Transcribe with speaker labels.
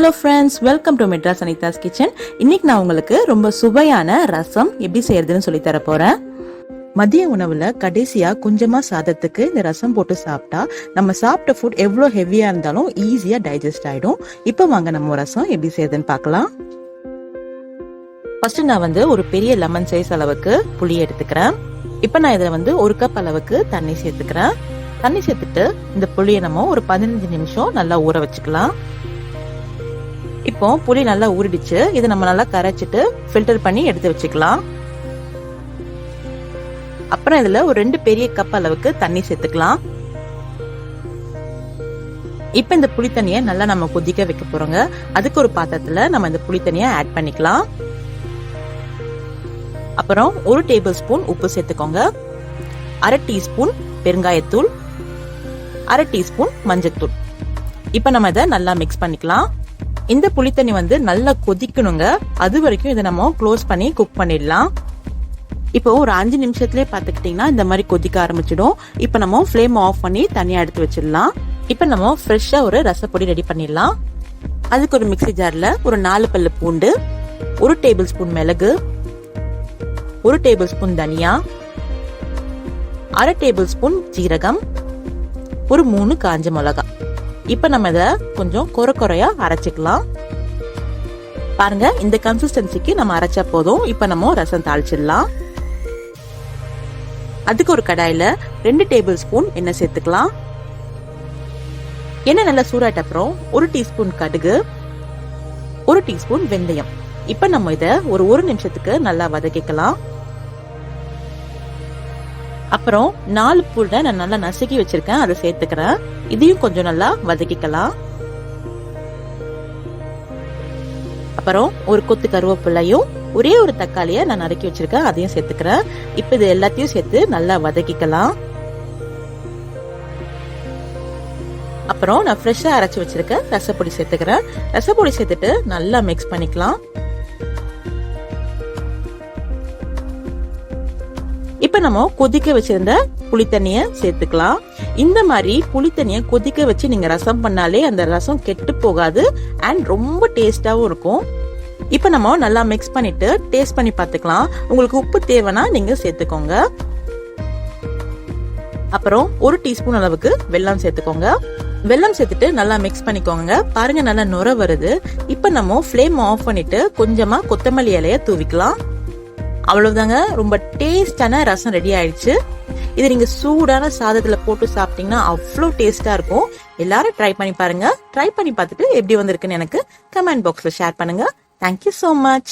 Speaker 1: Hello friends, welcome to Madras Anitha's kitchen. இன்னைக்கு நான் உங்களுக்கு ரொம்ப சுவையான ரசம் எப்படி செய்யறதுன்னு சொல்லி தர போறேன். மதிய உணவுல கடைசியா கொஞ்சமா சாதத்துக்கு இந்த ரசம் போட்டு சாப்பிட்டா நம்ம சாப்பிட்ட ஃபுட் எவ்வளோ ஹெவியா இருந்தாலும் ஈஸியா டைஜஸ்ட் ஆயிடும். இப்போ வாங்க நம்ம ரசம் எப்படி செய்யறதுன்னு பார்க்கலாம். ஃபர்ஸ்ட் நான் ஒரு பெரிய லெமன் சைஸ் அளவுக்கு புளி எடுத்துக்கிறேன். இப்போ நான் இதுல 1 கப் அளவுக்கு தண்ணி சேர்த்துக்கிறேன். தண்ணி சேர்த்துட்டு இந்த புளியை நம்ம ஒரு 15 நிமிஷம் நல்லா ஊற வச்சுக்கலாம். இப்போ புளி நல்லா ஊறிடுச்சு. இதை நம்ம நல்லா கரைச்சிட்டு ஃபில்டர் பண்ணி எடுத்து வச்சுக்கலாம். அப்புறம் இதுல ஒரு 2 பெரிய கப் அளவுக்கு தண்ணி சேர்த்துக்கலாம். இப்ப இந்த புளி தண்ணியை நல்லா நம்ம கொதிக்க வைக்க போறோங்க. அதுக்கு ஒரு பாத்திரத்துல நம்ம இந்த புளி தண்ணியை ஆட் பண்ணிக்கலாம். அப்புறம் 1 டேபிள் ஸ்பூன் உப்பு சேர்த்துக்கோங்க. 1/2 டீஸ்பூன் பெருங்காயத்தூள், 1/2 டீஸ்பூன் மஞ்சத்தூள். இப்ப நம்ம இதை நல்லா மிக்ஸ் பண்ணிக்கலாம். இந்த புளி தண்ணி நல்லா கொதிக்கணுங்க. அது வரைக்கும் இதை நம்ம க்ளோஸ் பண்ணி குக் பண்ணிடலாம். இப்போ ஒரு 5 நிமிஷத்துலயே பாத்துக்கிட்டீங்கன்னா இந்த மாதிரி கொதிக்க ஆரம்பிச்சிடும். இப்ப நம்ம ஃப்ளேம் ஆஃப் பண்ணி தனியா எடுத்து வச்சிடலாம். இப்ப நம்ம ஃப்ரெஷ்ஷா ஒரு ரசப்பொடி ரெடி பண்ணிடலாம். அதுக்கு ஒரு மிக்ஸி ஜார்ல ஒரு 4 பல்லு பூண்டு, 1 டேபிள் ஸ்பூன் மிளகு, 1 டேபிள் ஸ்பூன் தனியா, 1/2 டேபிள் ஸ்பூன் ஜீரகம், ஒரு 3 காஞ்ச மிளகாய். இப்ப நம்ம இத கொஞ்சம் கொரையா அரைச்சிக்கலாம். பாருங்க, இந்த கன்சிஸ்டன்சிக்கு நம்ம அரைச்சா போதும். இப்ப நம்ம ரசம் தாளிச்சிடலாம். அதுக்கு ஒரு கடாயில 2 டேபிள் ஸ்பூன் எண்ணெய் சேர்த்துக்கலாம். எண்ணெய் நல்லா சூடாயிட்ட அப்புறம் 1 டீஸ்பூன் கடுகு, 1 டீஸ்பூன் வெந்தயம். இப்ப நம்ம இத ஒரு 1 நிமிஷத்துக்கு நல்லா வதக்கிக்கலாம். அப்புறம் 4 பூண்டை நான் நல்லா நசுக்கி வச்சிருக்கேன், அதை சேர்த்துக்கிறேன். இதையும் கொஞ்சம் நல்லா வதக்கிக்கலாம். அப்புறம் ஒரு கொத்து கருவேப்பிலையும் ஒரே ஒரு தக்காளியை நான் நறுக்கி வச்சிருக்கேன், அதையும் சேர்த்துக்கிறேன். இப்ப இது எல்லாத்தையும் சேர்த்து நல்லா வதக்கிக்கலாம். அப்புறம் நான் ஃப்ரெஷ்ஷா அரைச்சு வச்சிருக்கேன் ரசப்பொடி சேர்த்துக்கிறேன். ரசப்பொடி சேர்த்துட்டு நல்லா மிக்ஸ் பண்ணிக்கலாம். இப்ப நம்ம கொதிக்க வச்சிருந்த புளி தண்ணிய சேர்த்துக்கலாம். இந்த மாதிரி புளி தண்ணிய கொதிக்க வச்சு நீங்க ரசம் பண்ணாலே அந்த ரசம் கெட்டு போகாது அண்ட் ரொம்ப டேஸ்டாவும் இருக்கும். இப்ப நம்ம நல்லா மிக்ஸ் பண்ணிட்டு டேஸ்ட் பண்ணி பார்த்துக்கலாம். உங்களுக்கு உப்பு தேவைன்னா நீங்க சேர்த்துக்கோங்க. அப்புறம் 1 டீஸ்பூன் அளவுக்கு வெல்லம் சேர்த்துக்கோங்க. வெல்லம் சேர்த்துட்டு நல்லா மிக்ஸ் பண்ணிக்கோங்க. பாருங்க, நல்லா நுர வருது. இப்ப நம்ம ஃப்ளேம் ஆஃப் பண்ணிட்டு கொஞ்சமா கொத்தமல்லி இலைய தூவிக்கலாம். அவ்வளவுதாங்க, ரொம்ப டேஸ்டான ரசம் ரெடி ஆயிடுச்சு. இது நீங்க சூடான சாதத்துல போட்டு சாப்பிட்டீங்கன்னா அவ்வளோ டேஸ்டா இருக்கும். எல்லாரும் ட்ரை பண்ணி பாருங்க. ட்ரை பண்ணி பார்த்துட்டு எப்படி வந்திருக்குன்னு எனக்கு கமெண்ட் பாக்ஸ்ல ஷேர் பண்ணுங்க. Thank you so much.